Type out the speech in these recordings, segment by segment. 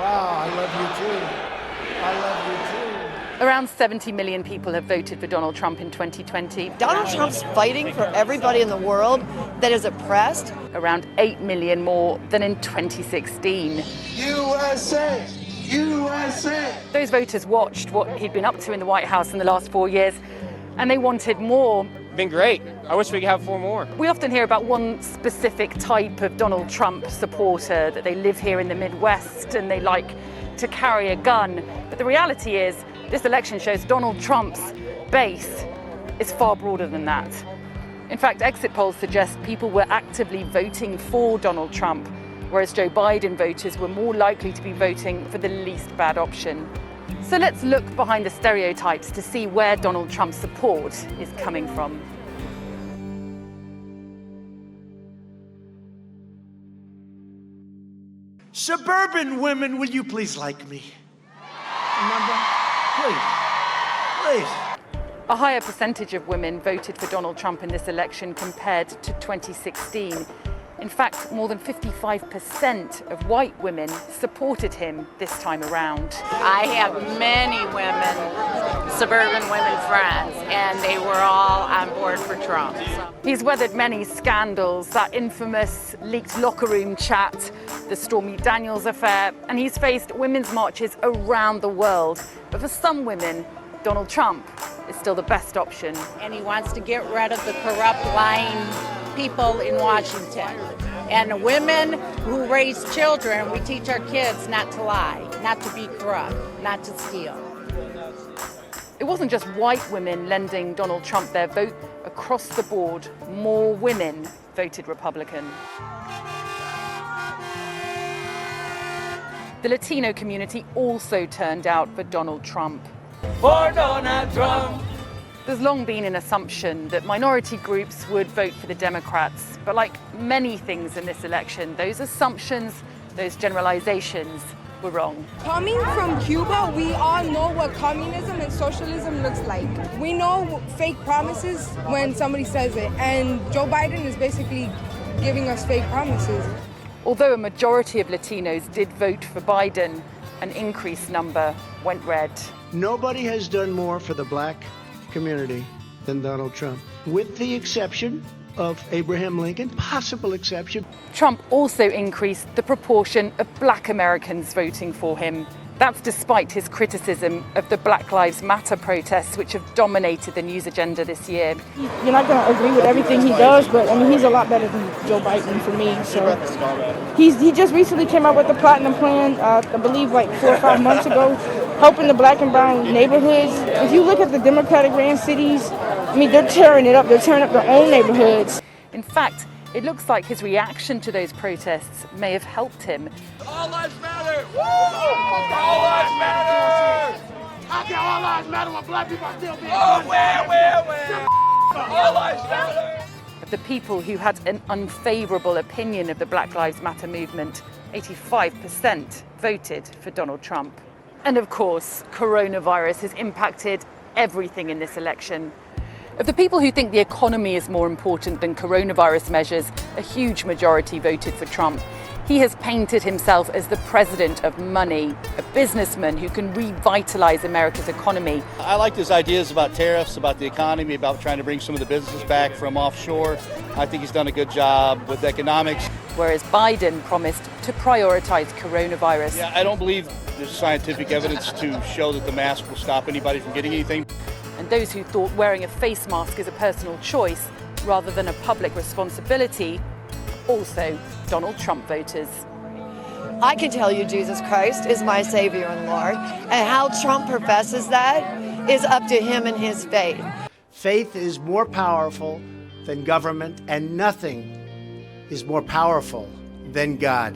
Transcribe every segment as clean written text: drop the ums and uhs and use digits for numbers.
Wow, I love you too. I love you too. Around 70 million people have voted for Donald Trump in 2020. Donald Trump's fighting for everybody in the world that is oppressed. Around 8 million more than in 2016. USA! USA! Those voters watched what he'd been up to in the White House in the last 4 years, and they wanted more. Been great. I wish we could have 4 more. We often hear about one specific type of Donald Trump supporter, that they live here in the Midwest and they like to carry a gun. But the reality is, this election shows Donald Trump's base is far broader than that. In fact, exit polls suggest people were actively voting for Donald Trump, whereas Joe Biden voters were more likely to be voting for the least bad option. So let's look behind the stereotypes to see where Donald Trump's support is coming from. Suburban women, will you please like me? Remember? Please. A higher percentage of women voted for Donald Trump in this election compared to 2016. In fact, more than 55% of white women supported him this time around. I have many women, suburban women friends, and they were all on board for Trump. He's weathered many scandals, that infamous leaked locker room chat, the Stormy Daniels affair, and he's faced women's marches around the world. But for some women, Donald Trump is still the best option. And he wants to get rid of the corrupt, lying people in Washington. And women who raise children, we teach our kids not to lie, not to be corrupt, not to steal. It wasn't just white women lending Donald Trump their vote. Across the board, more women voted Republican. The Latino community also turned out for Donald Trump. For Donald Trump! There's long been an assumption that minority groups would vote for the Democrats, but like many things in this election, those assumptions, those generalizations were wrong. Coming from Cuba, we all know what communism and socialism looks like. We know fake promises when somebody says it, and Joe Biden is basically giving us fake promises. Although a majority of Latinos did vote for Biden, an increased number went red. Nobody has done more for the black community than Donald Trump, with the exception of Abraham Lincoln, possible exception. Trump also increased the proportion of black Americans voting for him. That's despite his criticism of the Black Lives Matter protests, which have dominated the news agenda this year. You're not going to agree with everything he does, but I mean, he's a lot better than Joe Biden for me. So he just recently came out with the Platinum Plan, I believe like 4 or 5 months ago, helping the black and brown neighborhoods. If you look at the Democratic ran cities, I mean, they're tearing it up. They're tearing up their own neighborhoods. In fact, it looks like his reaction to those protests may have helped him. All lives matter! Woo! All lives matter! How can all lives matter when black people are still being where? All lives matter! Of the people who had an unfavorable opinion of the Black Lives Matter movement, 85% voted for Donald Trump. And of course, coronavirus has impacted everything in this election. Of the people who think the economy is more important than coronavirus measures, a huge majority voted for Trump. He has painted himself as the president of money, a businessman who can revitalize America's economy. I like his ideas about tariffs, about the economy, about trying to bring some of the businesses back from offshore. I think he's done a good job with economics. Whereas Biden promised to prioritize coronavirus. Yeah, I don't believe there's scientific evidence to show that the mask will stop anybody from getting anything. And those who thought wearing a face mask is a personal choice rather than a public responsibility, also Donald Trump voters. I can tell you Jesus Christ is my Savior and Lord, and how Trump professes that is up to him and his faith. Faith is more powerful than government, and nothing is more powerful than God.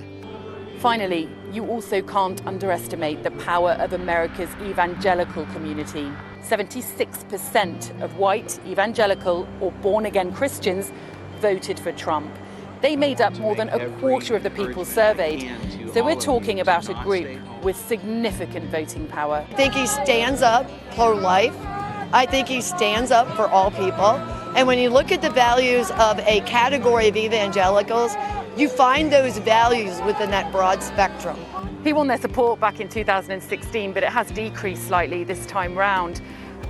Finally, you also can't underestimate the power of America's evangelical community. 76% of white, evangelical, or born-again Christians voted for Trump. They made up more than a quarter of the people surveyed. So we're talking about a group with significant voting power. I think he stands up pro-life. I think he stands up for all people. And when you look at the values of a category of evangelicals, You find those values within that broad spectrum. He won their support back in 2016, but it has decreased slightly this time round.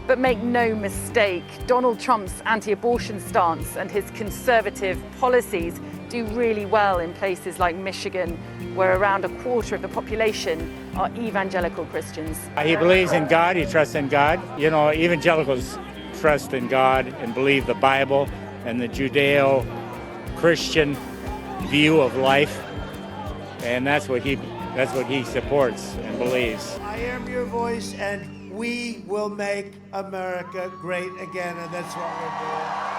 But make no mistake, Donald Trump's anti-abortion stance and his conservative policies do really well in places like Michigan, where around a quarter of the population are evangelical Christians. He believes in God, he trusts in God. You know, evangelicals trust in God and believe the Bible and the Judeo-Christian view of life, and that's what he supports and believes. I am your voice, and we will make America great again, and that's what we're doing.